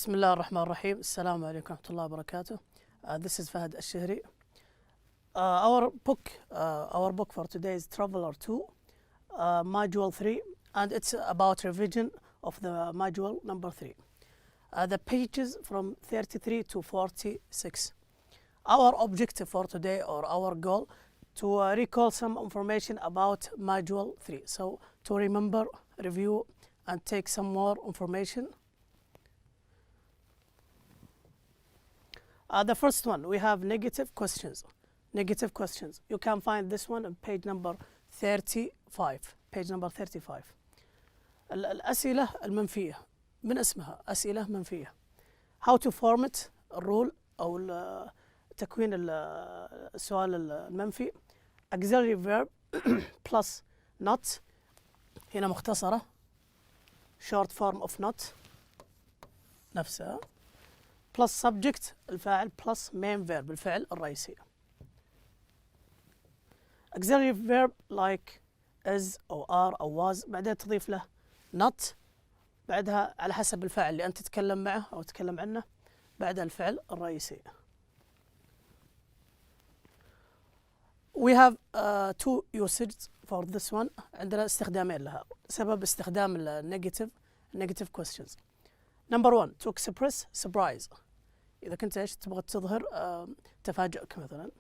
بسم الله الرحمن الرحيم. السلام عليكم ورحمة الله وبركاته. This is Fahad Al-Shihri. Our book for today is traveller2, module 3, and it's about revision of the module number 3. The pages from 33 to 46. Our objective for today, or our goal, to recall some information about module 3. So to remember, review, and take some more information. The first one, we have negative questions. Negative questions. You can find this one on page number 35. Page number 35. الأسئلة المنفية. من اسمها أسئلة منفية. How to format الرول أو تكوين السؤال المنفي. Auxiliary verb plus not. هنا مختصرة. Short form of not. نفسها. plus subject الفاعل plus main verb الفعل الرئيسي. auxiliary verb like is أو are أو was بعدين تضيف له not بعدها على حسب الفاعل اللي أنت تتكلم معه أو تتكلم عنه بعدها الفعل الرئيسي. We have two usages for this one. عندنا استخدامين لها. سبب استخدام negative questions. Number 1 to express surprise. إذا كنت إيش تبغى تظهر تفاجؤك مثلا.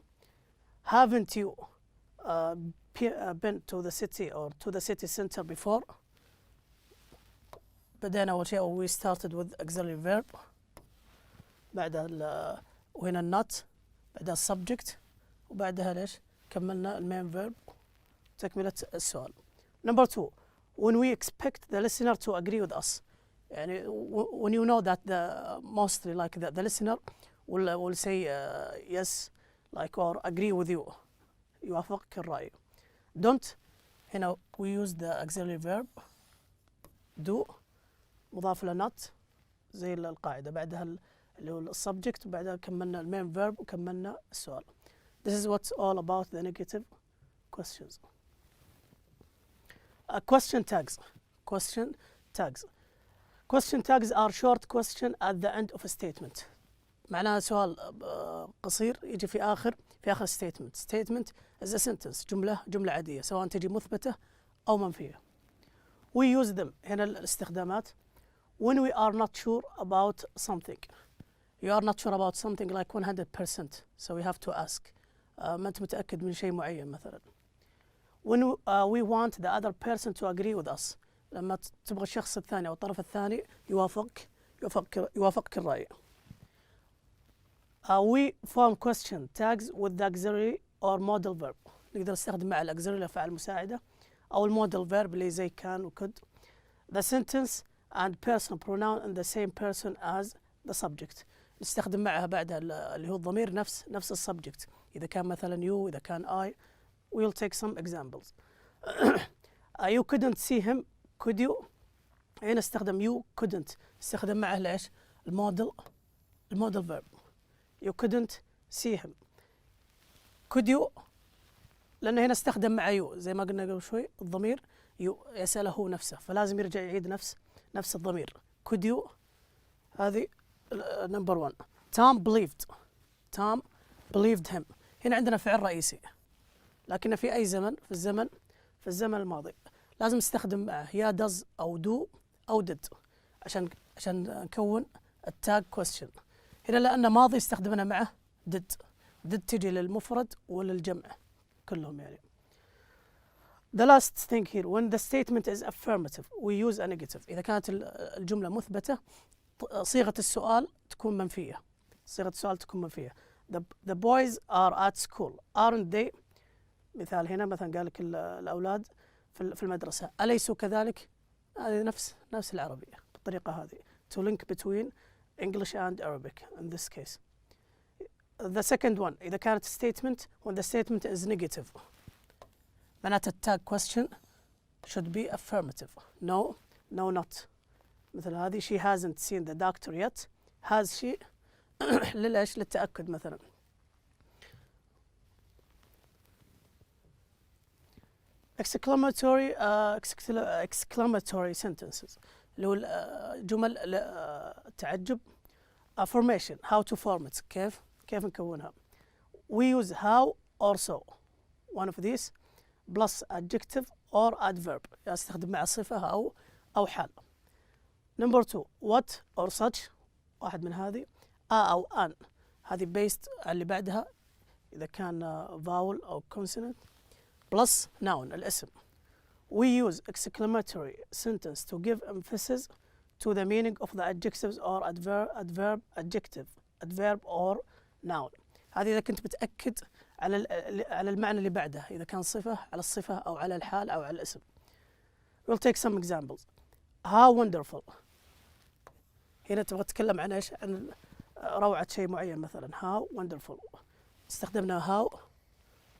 Haven't you been to the city or to the city center before? بدينا أول شيء we started with auxiliary verb. بعدها وهنا not. بعدها subject. وبعدها ليش؟ كملنا المين verb. تكملة السؤال. Number 2 when we expect the listener to agree with us. يعني when you know that mostly like the listener will say yes like or agree with you يوافقك الرأي. Don't هنا we use the auxiliary verb do مضاف ل not زي القاعدة بعدها اللي هو subject وبعدها كملنا المين verb وكملنا السؤال. This is what's all about the negative questions. Question tags. Question tags are short question at the end of a statement. معناها سؤال قصير يجي في آخر statement. Statement is a sentence. جملة عادية سواء تجي مثبتة أو منفية. We use them هنا الاستخدامات. When we are not sure about something. You are not sure about something like 100%. So we have to ask. ما أنت متأكد من شيء معين مثلا. When we want the other person to agree with us. لما تبغى الشخص الثاني أو الطرف الثاني يوافقك الرأي. We form question tags with the auxiliary or modal verb. نقدر نستخدم مع الauxiliary لفعل مساعدة أو المودal verb اللي زي كان وكد. The sentence and personal pronoun in the same person as the subject. نستخدم معها بعدها اللي هو الضمير نفس السبجكت. إذا كان مثلا you إذا كان I. We'll take some examples. You couldn't see him. Could you هنا استخدم you couldn't استخدم معه ليش المودل verb. You couldn't see him. Could you لأن هنا استخدم مع you زي ما قلنا قبل شوي الضمير يسأله هو نفسه فلازم يرجع يعيد نفس الضمير. Could you هذه number 1. Tom believed him. هنا عندنا فعل رئيسي لكن في أي زمن في الزمن الماضي لازم نستخدم معه يا does أو do أو did عشان نكون التاج question. هنا لأنه ماضي استخدمنا معه did تجي للمفرد وللجمع كلهم يعني. The last thing here when the statement is affirmative we use a negative. إذا كانت الجملة مثبتة صيغة السؤال تكون منفية. The boys are at school aren't they. مثال هنا مثلا قال لك الأولاد في المدرسة أليسوا كذلك. هذه نفس العربية بالطريقة هذه to link between English and Arabic in this case. The second one إذا كانت statement when the statement is negative معناته التاج question should be affirmative. No not. مثل هذه she hasn't seen the doctor yet. has she للتأكد مثلا. exclamatory sentences. اللي هو جمل التعجب. affirmation how to form it كيف نكونها. we use how or so one of these plus adjective or adverb استخدم مع صفة أو حال. number 2 what or such واحد من هذه. أو an هذه based على اللي بعدها إذا كان vowel أو consonant plus noun الاسم. we use exclamatory sentence to give emphasis to the meaning of the adjectives or adverb or noun. هذه إذا كنت بتأكد على المعنى اللي بعده، إذا كان صفة على الصفة أو على الحال أو على الاسم. we'll take some examples. how wonderful هنا تبغى تتكلم عن إيش؟ عن روعة شيء معين مثلا. how wonderful استخدمنا how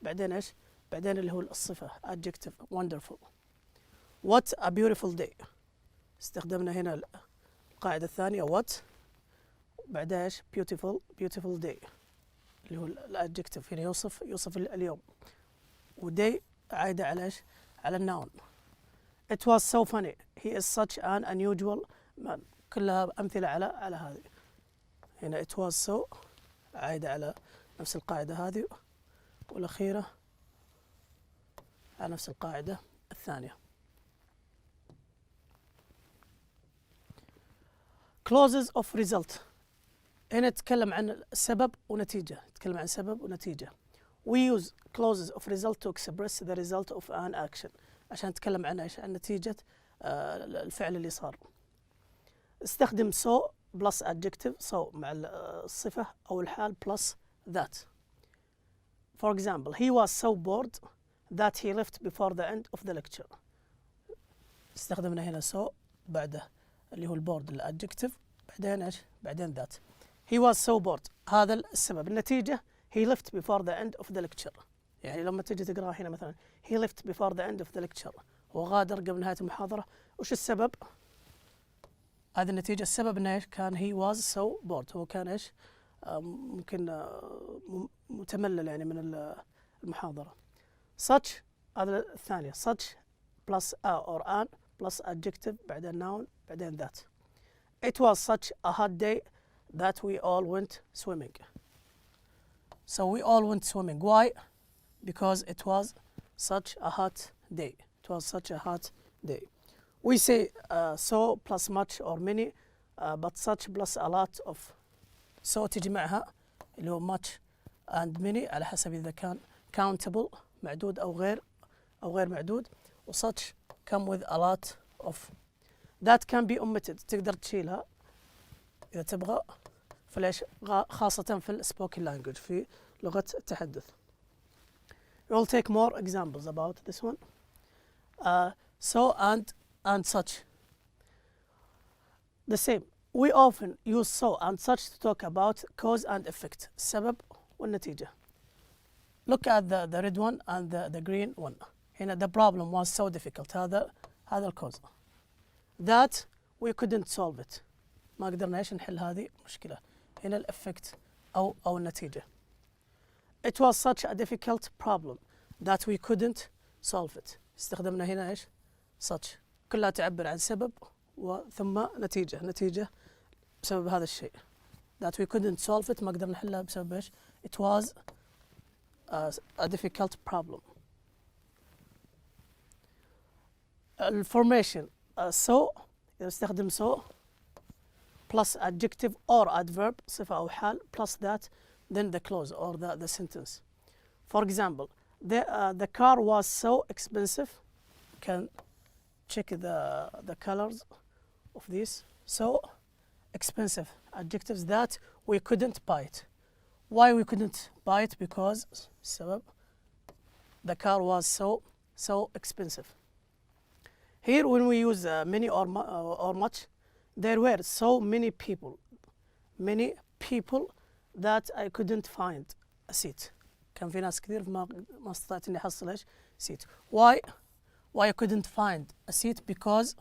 بعدين إيش؟ بعدين اللي هو الصفة adjective wonderful. what a beautiful day استخدمنا هنا القاعدة الثانية what بعدها إيش؟ beautiful day اللي هو الادجكتيف هنا يوصف اليوم. وداي عايدة على إيش؟ على الناون. it was so funny he is such an unusual man كلها أمثلة على هذه. هنا it was so عايدة على نفس القاعدة هذه، والأخيرة على نفس القاعدة الثانية. clauses of result هنا نتكلم عن سبب ونتيجة. نتكلم عن سبب ونتيجة. we use clauses of result to express the result of an action عشان نتكلم عن إيش؟ عن نتيجة الفعل اللي صار. استخدم so plus adjective so مع الصفة أو الحال plus that. for example he was so bored that he left before the end of the lecture. استخدمنا هنا so بعده اللي هو البورد الادجكتيف بعدين إيش؟ بعدين that. he was so bored هذا السبب. النتيجة he left before the end of the lecture. يعني لما تجي تقرأ هنا مثلا he left before the end of the lecture هو غادر قبل نهاية المحاضرة. وش السبب؟ هذه النتيجة. السبب انه ايش؟ كان he was so bored هو كان ايش؟ ممكن متملل يعني من المحاضرة. such هذا الثانية such plus a or an plus adjective بعدين noun بعدين that. it was such a hot day that we all went swimming. so we all went swimming. why? because it was such a hot day. it was such a hot day. we say so plus much or many but such plus a lot of. so تجي معها اللي هو much and many على حسب إذا كان countable معدود أو غير معدود. و such come with a lot of. that can be omitted تقدر تشيلها إذا تبغى فليش خاصة في السبوكن language في لغة التحدث. we'll take more examples about this one. so and such the same. we often use so and such to talk about cause and effect السبب والنتيجة. look at the red one and the green one. هنا the problem was so difficult هذا الكوز. that we couldn't solve it ما قدرنا إيش نحل هذه المشكلة. هنا الإفكت أو النتيجة. it was such a difficult problem that we couldn't solve it استخدمنا هنا إيش؟ such كلها تعبر عن سبب وثم نتيجة بسبب هذا الشيء. that we couldn't solve it ما قدرنا نحلها بسبب إيش؟ it was a difficult problem. الفورميشن so إذا استخدم so plus adjective or adverb صفة أو حال plus that then the clause or the sentence. for example the car was so expensive. can check the colors of these. so expensive adjectives that we couldn't buy it. why we couldn't buy it? because سبب the car was so expensive. here when we use many or much there were so many people that I couldn't find a seat. كان في ناس كثير ما استطعت اني احصل ايش؟ seat. why I couldn't find a seat? because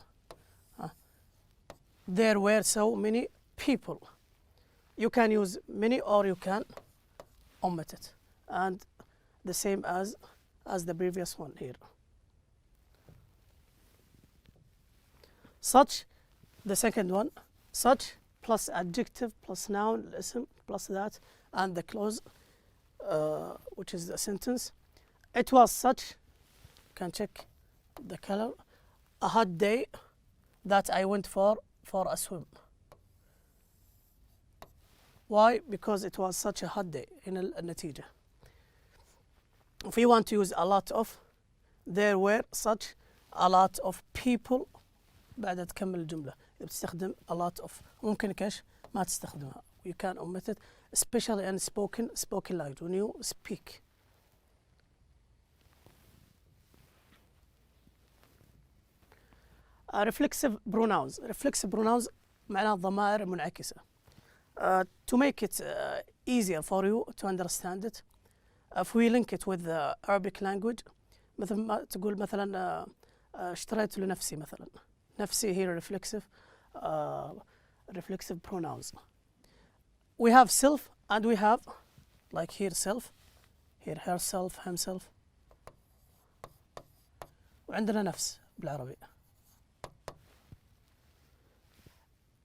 there were so many people. you can use many or you can omit it and the same as the previous one here. such the second one such plus adjective plus noun الاسم plus that and the clause which is the sentence. It was such, you can check the color, a hot day that I went for a swim. Why? Because it was such a hot day. هنا النتيجة. If you want to use a lot of, there were such a lot of people. بعدها تكمل الجملة. إذا بتستخدم a lot of ممكن كاش ما تستخدمها. You can omit it, especially in spoken language when you speak. Reflexive pronouns. Reflexive pronouns معناها الضمائر المنعكسة. To make it easier for you to understand it, if we link it with the Arabic language, مثل ما تقول مثلا اشتريت لنفسي مثلا. نفسي here reflexive pronouns. We have self and we have like here self, here herself, himself. وعندنا نفس بالعربي.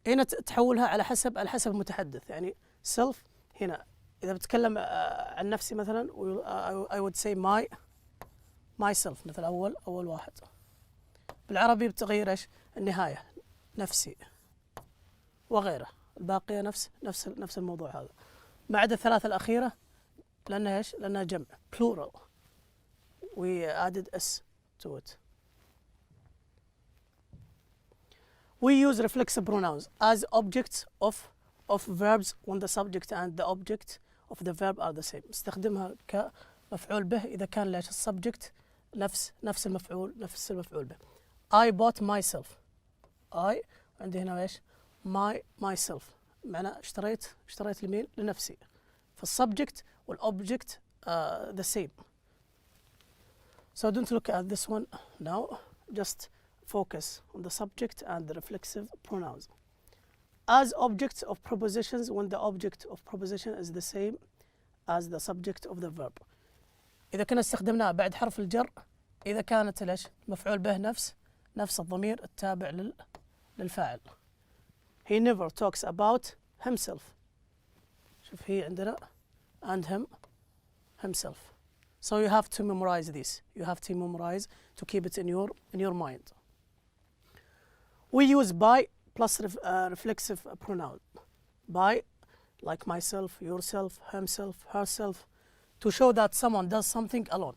هنا تحولها على حسب المتحدث. يعني self هنا إذا بتكلم عن نفسي مثلا I would say myself مثلا أول واحد. بالعربي بتغير إيش؟ النهاية نفسي وغيره. الباقية نفس الموضوع هذا. ما عدا الثلاثة الأخيرة لأنها إيش؟ لأنها جمع plural. We added s to it. We use reflexive pronouns as objects of verbs when the subject and the object of the verb are the same. استخدمها كمفعول به إذا كان ليش السبجكت نفس المفعول به. I bought myself. I عندي هنا ايش؟ myself معناه اشتريت لمين؟ لنفسي. فالسبجكت والobject the same. So don't look at this one now. Just focus on the subject and the reflexive pronouns. As objects of prepositions when the object of preposition is the same as the subject of the verb. إذا كنا استخدمناه بعد حرف الجر إذا كانت ليش؟ مفعول به نفس الضمير التابع للفاعل. He never talks about himself. شوف هي عندنا and himself. So you have to memorize this. You have to memorize to keep it in your mind. We use by plus reflexive pronoun. By, like myself, yourself, himself, herself, to show that someone does something alone.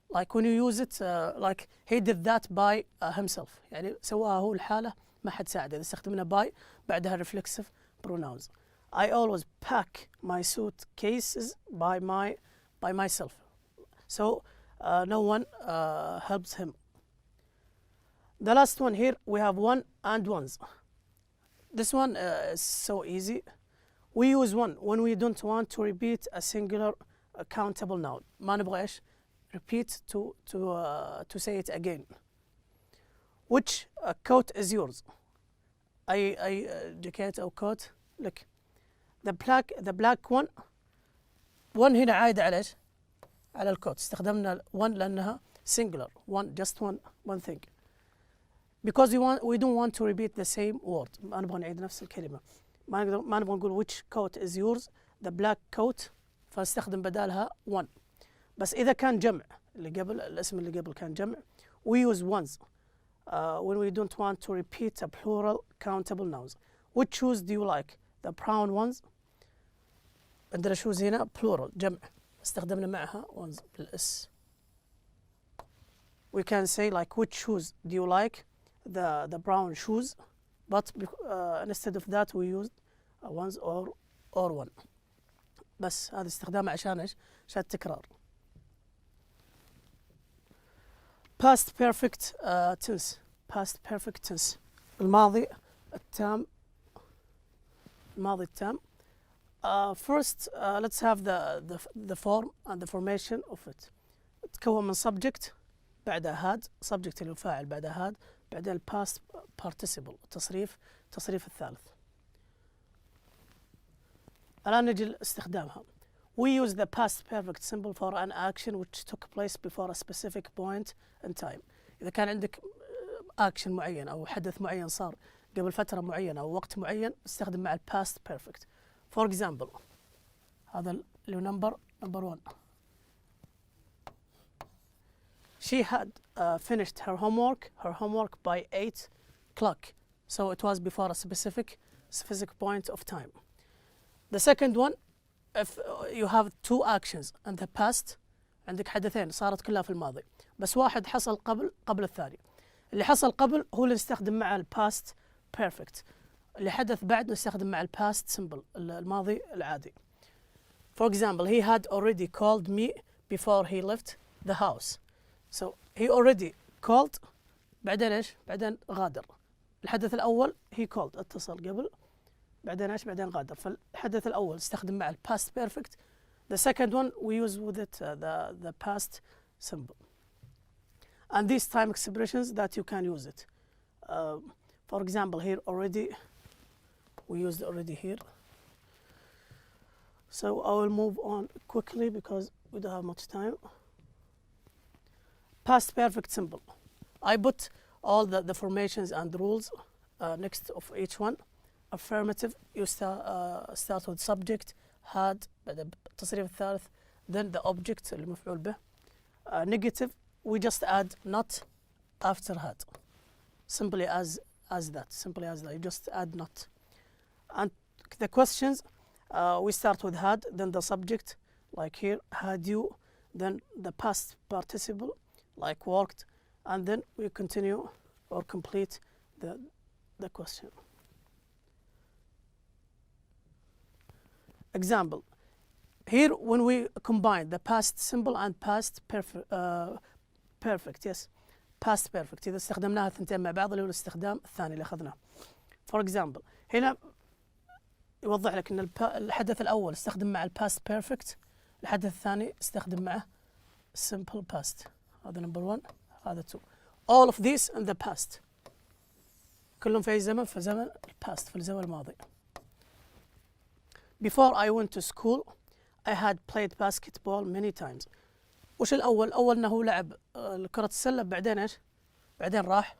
Like when you use it, like he did that by himself. يعني سواها هو الحالة ما حد ساعده. إذا استخدمنا by بعدها reflexive pronouns. I always pack my suitcases by myself. So no one helps him. The last one here, we have one and ones. This one is so easy. We use one when we don't want to repeat a singular countable noun. ما نبغى إيش؟ Repeat to say it again. Which coat is yours? أي jacket أو coat لك. The black one هنا عايدة على إيش؟ على الكوت. استخدمنا one لأنها singular. Just one thing. Because we don't want to repeat the same word. ما نبغى نعيد نفس الكلمة. ما نبغى نقول which coat is yours? The black coat. فنستخدم بدالها one. بس إذا كان جمع الاسم اللي قبل كان جمع we use ones when we don't want to repeat a plural countable nouns. Which shoes do you like? The brown ones. عندنا shoes هنا plural جمع استخدمنا معها ones بالإس. We can say like which shoes do you like? The brown shoes, but instead of that we use ones or one. بس هذا استخدامه عشان ايش؟ عشان التكرار. Past perfect tense. Past perfect tense. الماضي التام. First let's have the form and the formation of it. تتكون من subject بعدها had. subject اللي هو فاعل بعدها had. بعدين past participle التصريف الثالث. الآن نجي لاستخدامها. We use the past perfect simple for an action which took place before a specific point in time. إذا كان عندك action معين أو حدث معين صار قبل فترة معينة أو وقت معين استخدم مع past perfect. For example هذا اللي هو number 1. She had finished her homework by 8 o'clock. So it was before a specific point of time. The second one, if you have 2 actions in the past, عندك حدثين صارت كلها في الماضي بس واحد حصل قبل الثاني. اللي حصل قبل هو اللي نستخدم مع الباست perfect. اللي حدث بعد نستخدم مع الباست simple الماضي العادي. For example, he had already called me before he left the house. So he already called بعدين ايش؟ بعدين غادر. الحدث الأول he called اتصل قبل بعدين ايش؟ بعدين غادر. فالحدث الأول استخدم مع الباست perfect. The second one we use with it the past simple. And these time expressions that you can use it. For example, here already we used already here. So I will move on quickly because we don't have much time. Past perfect simple. I put all the formations and rules next of each one. Affirmative, you start with subject, had بعد التصريف الثالث, then the object اللي مفعول به. Negative, we just add not after had. Simply as that. You just add not. And the questions, we start with had, then the subject, like here, had you, then the past participle, like worked, and then we continue or complete the question. Example. Here, when we combine the past simple and past perfect, yes, past perfect. إذا استخدمناها الثنتين مع بعض اللي هو الاستخدام الثاني اللي أخذناه. For example, هنا يوضح لك أن الحدث الأول استخدم مع الباست perfect، الحدث الثاني استخدم معه simple past. هذا number 1 هذا 2. All of these in the past. كلهم في أي زمن؟ في زمن الباست، في الزمن الماضي. Before I went to school, I had played basketball many times. وش الأول؟ أول أنه لعب كرة السلة بعدين إيش؟ بعدين راح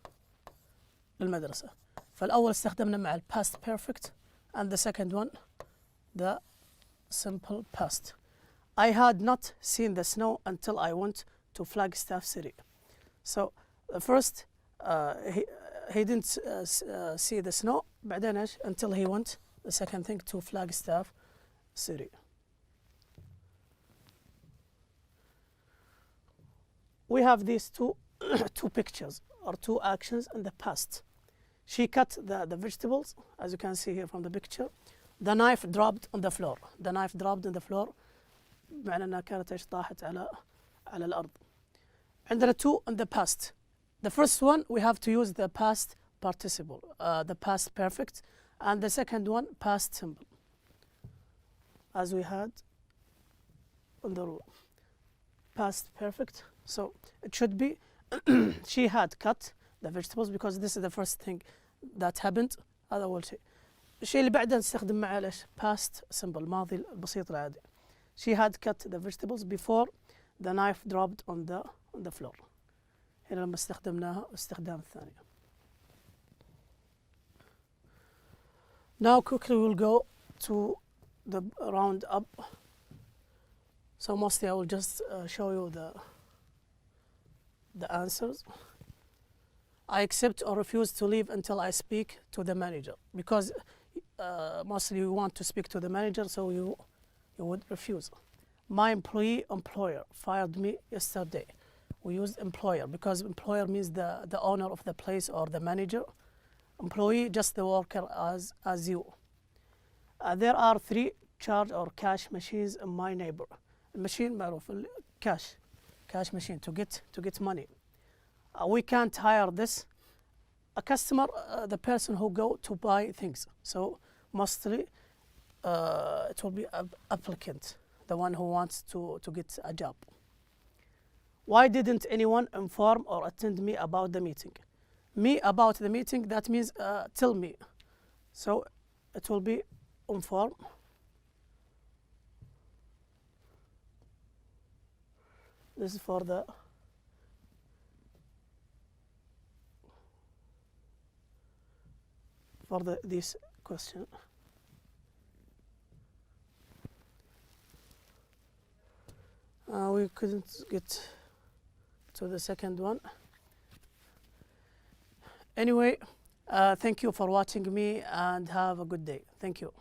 للمدرسة. فالأول استخدمنا مع past perfect and the second one the simple past. I had not seen the snow until I went to Flagstaff City. So the first he didn't see the snow بعدين إيش؟ until he went the second thing to Flagstaff City. We have these two pictures or 2 actions in the past. She cut the vegetables, as you can see here from the picture. The knife dropped on the floor. The knife dropped on the floor. بمعنى أنها كانت إيش؟ طاحت على الأرض. عندنا 2 in the past. The first one we have to use the past participle, the past perfect, and the second one past simple, as we had on the rule. Past perfect. So it should be she had cut the vegetables because this is the first thing that happened. هذا أول شيء. الشيء اللي بعده نستخدم معه ليش؟ past simple الماضي البسيط العادي. She had cut the vegetables before the knife dropped on the floor. هنا لما استخدمناها استخدام الثاني. Now quickly we'll go to the round up. So mostly I will just show you the answers. I accept or refuse to leave until I speak to the manager, because mostly you want to speak to the manager, so you would refuse. My employer fired me yesterday. We used employer because employer means the owner of the place or the manager. Employee, just the worker as you. There are 3 charge or cash machines in my neighbor. الماشين معروف cash machine to get money. We can't hire this. A customer, the person who go to buy things. So mostly it will be an applicant, the one who wants to get a job. Why didn't anyone inform or attend me about the meeting? Me about the meeting, that means tell me. So it will be inform. This is for the for this question. We couldn't get to the second one. Anyway, thank you for watching me and have a good day. Thank you.